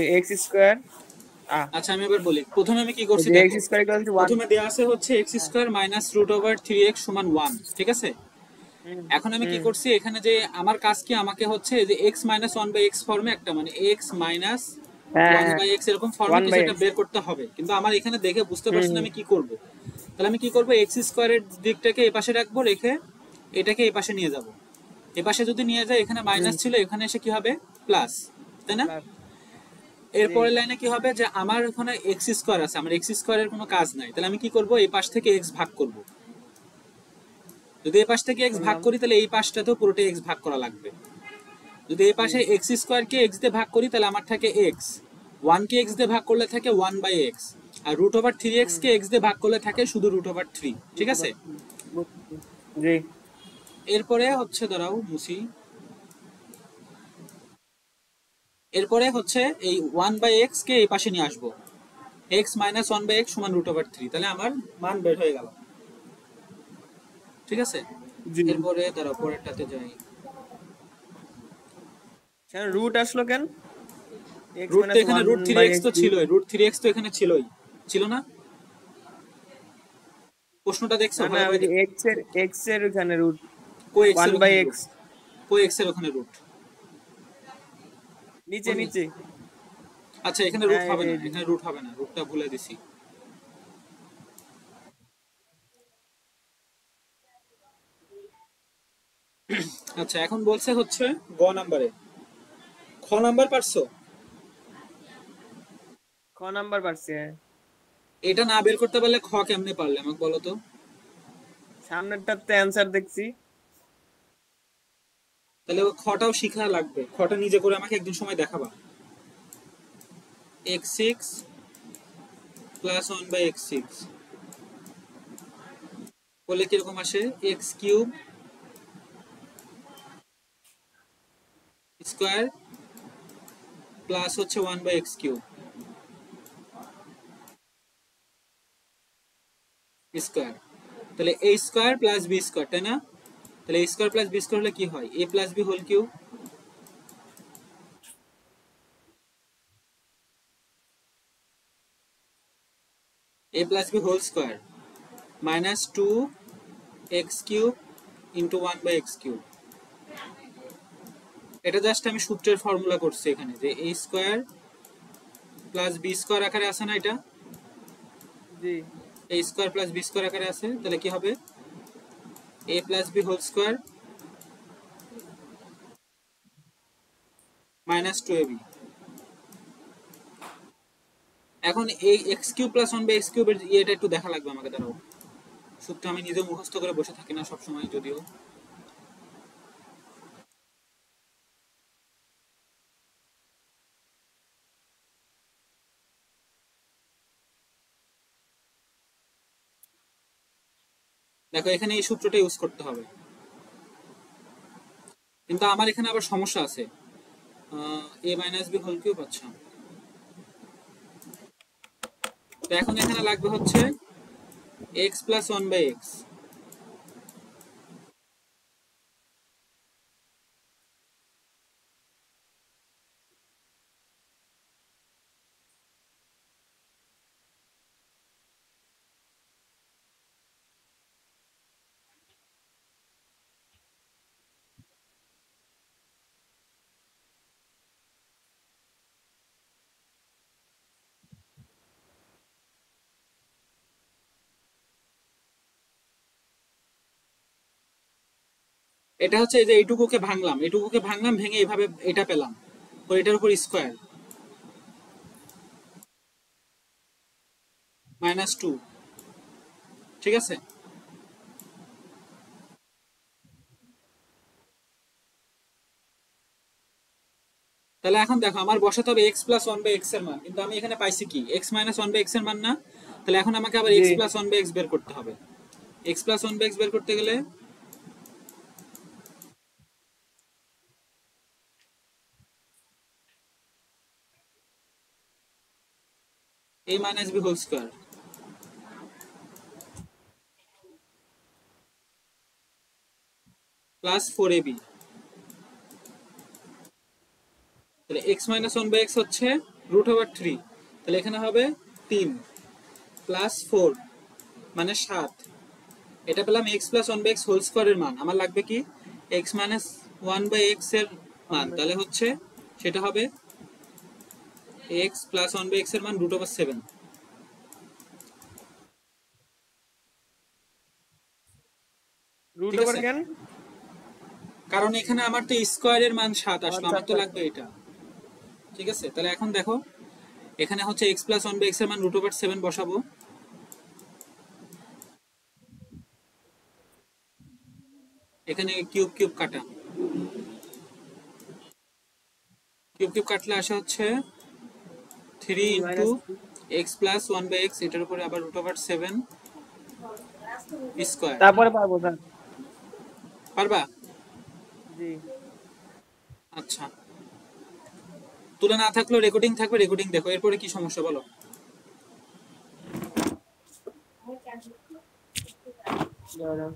X square. আচ্ছা আমি এবার বলি, প্রথমে আমি কি করছি এক্স দেখো। Square equal to 1। প্রথমে দেয়া আছে হচ্ছে x square minus root over 3x সমান 1, ঠিক আছে। এখন আমি কি করছি এখানে, যে আমার কাজ কি, আমাকে হচ্ছে যে x মাইনাস 1/x ফর্মে একটা, মানে x মাইনাস হ্যাঁ ওয়ান হ্যাঁ, বাই এক্স এরকম ফর্মে 1 কিছু বাই একটা এক্স। বের করতে হবে, কিন্তু আমার এখানে দেখে বুঝতে পারছি না আমি কি করব। তাহলে আমি কি করব, এক্স স্কোয়ারের দিকটাকে এই পাশে রাখবো, রেখে এটাকে এই পাশে নিয়ে যাব। এ পাশে যদি নিয়ে যায়, এখানে মাইনাস ছিল, এখানে এসে কি হবে, প্লাস, তাই না। প্লাস। জি। এরপরের লাইনে কি হবে, যে আমার ওখানে এক্স স্কোয়ার আছে, আমার এক্স স্কোয়ারের কোনো কাজ নাই, তাহলে আমি কি করব, এই পাশ থেকে এক্স ভাগ করব। যদি এই পাশ থেকে এক্স ভাগ করলাম। করি, তাহলে এই পাশটাতেও পুরোটাই এক্স ভাগ করা লাগবে। যদি এই জি। পাশে এক্স স্কোয়ারকে এক্স দিয়ে ভাগ করি, তাহলে আমার থাকে এক্স, ওয়ানকে এক্স দিয়ে ভাগ করলে থাকে 1/x, আর রুট ওভার 3x কে এক্স দিয়ে ভাগ করলে থাকে শুধু রুট ওভার 3, ঠিক আছে। জি। এরপরে হচ্ছে, দাঁড়াও মুছি, এরপরে হচ্ছে এই 1/x কে এই পাশে নিয়ে আসবো, x মাইনাস 1/x সমান রুট ওভার 3, তাহলে আমার মান বের হয়ে গেল, ঠিক আছে। জি। এরপরে দাঁড়াও পরেরটাতে যাই। কেন রুট আসলো কেন? এক্স রুট তো মাইনাস এখানে one root three by x x তো রুট। ছিলই, রুট 3x তো এখানে ছিলই, ছিল না। প্রশ্নটা দেখছো না না, ভালো ওই করে যে দেখো। এক্স এর ওখানে রুট। কো এক্স ওয়ান এর বাই ওখানে রুট, এক্স। কো এক্স এর ওখানে রুট নিচে কোন। নিচে। আচ্ছা এখানে রুট হ্যাঁ, এই হবে যে না, এই যে। এখানে রুট হবে না, রুটটা ভুলে দিছি। আচ্ছা এখন বলছে হচ্ছে গ নাম্বারে, খ নাম্বার পারছো। খ নাম্বার পারছি, হ্যাঁ। এটা না বের করতে পারলে খ কেমনে পারলে আমাকে বলো তো। সামনেরটাতে অ্যান্সার দেখছি। তাহলে ওই খটাও শিখা লাগবে, খটা নিজে করে আমাকে একদিন সময় দেখাবা। x6 প্লাস 1/x6 বলে কিরকম আসে, এক্স কিউব স্কোয়ার প্লাস হচ্ছে 1/x কিউব স্কোয়ার, তাহলে a square plus b square, তাই না। তাহলে a square plus b square হলে কি হয়, a plus b whole cube, a plus b whole square minus 2x cube into 1/x cube. এটা just আমি সূত্রের ফর্মুলা করছি এখানে, যে a square plus b square আকারে আছে না এটা, জি। a square plus b square আকারে আছে, তাহলে কি হবে, a plus b whole square minus 2ab। এখন এই এক্স কিউব প্লাস 1/x কিউবের ইয়েটা একটু দেখা লাগবে আমাকে, দাঁড়াও। সূত্র আমি নিজে মুখস্থ করে বসে থাকি না সবসময় যদিও। দেখো এখানে এই সূত্রটা ইউজ করতে হবে, কিন্তু আমার এখানে আবার সমস্যা আছে, a minus b whole cube. আচ্ছা তো এখন এখানে লাগবে হচ্ছে এক্স প্লাস 1/x। এটা হচ্ছে এই যে এইটুকুকে ভাঙলাম, এইটুকুকে ভাঙলাম, ভেঙে এইভাবে এটা পেলাম, পরে এটার উপর স্কোয়ার -2, ঠিক আছে। তাহলে এখন দেখো আমার বসাতে হবে এক্স প্লাস 1/x এর মান, কিন্তু আমি এখানে পাইছি কি, এক্স মাইনাস 1/x এর মান না। তাহলে এখন আমাকে আবার জি। এক্স প্লাস 1/x বের করতে হবে। এক্স প্লাস 1/x বের করতে গেলে a minus b whole square plus 4ab। তাহলে এক্স মাইনাস 1/x হচ্ছে √3, তাহলে এখানে হবে 3 প্লাস 4 মানে 7। এটা পেলাম x প্লাস 1/x হোল স্কয়ারের মান। আমার লাগবে কি x মাইনাস 1/x এর মান, তাহলে হচ্ছে সেটা হবে x প্লাস 1/x এর মান √7। রুট ঠিক ওভার আছে, কেন? কারণ এখানে আমার তো স্কয়ারের মান 7 আসলো, আচ্ছা আমার তো আচ্ছা লাগবে এটা। ঠিক আছে, তাহলে এখন দেখো এখানে হচ্ছে x প্লাস 1/x এর মান √7 বসাবো। এখানে কিউব কিউব কাটা, কিউব কিউব কাটলে আসে হচ্ছে 3 into minus x plus 1/x, এটার উপরে আবার √7 স্কয়ার। তারপরে পারবো স্যার। পারবা? জি আচ্ছা, তুলে না থাকলেও রেকর্ডিং থাকবে, রেকর্ডিং দেখো। এরপরে কি সমস্যা বলো? দাঁড়াও।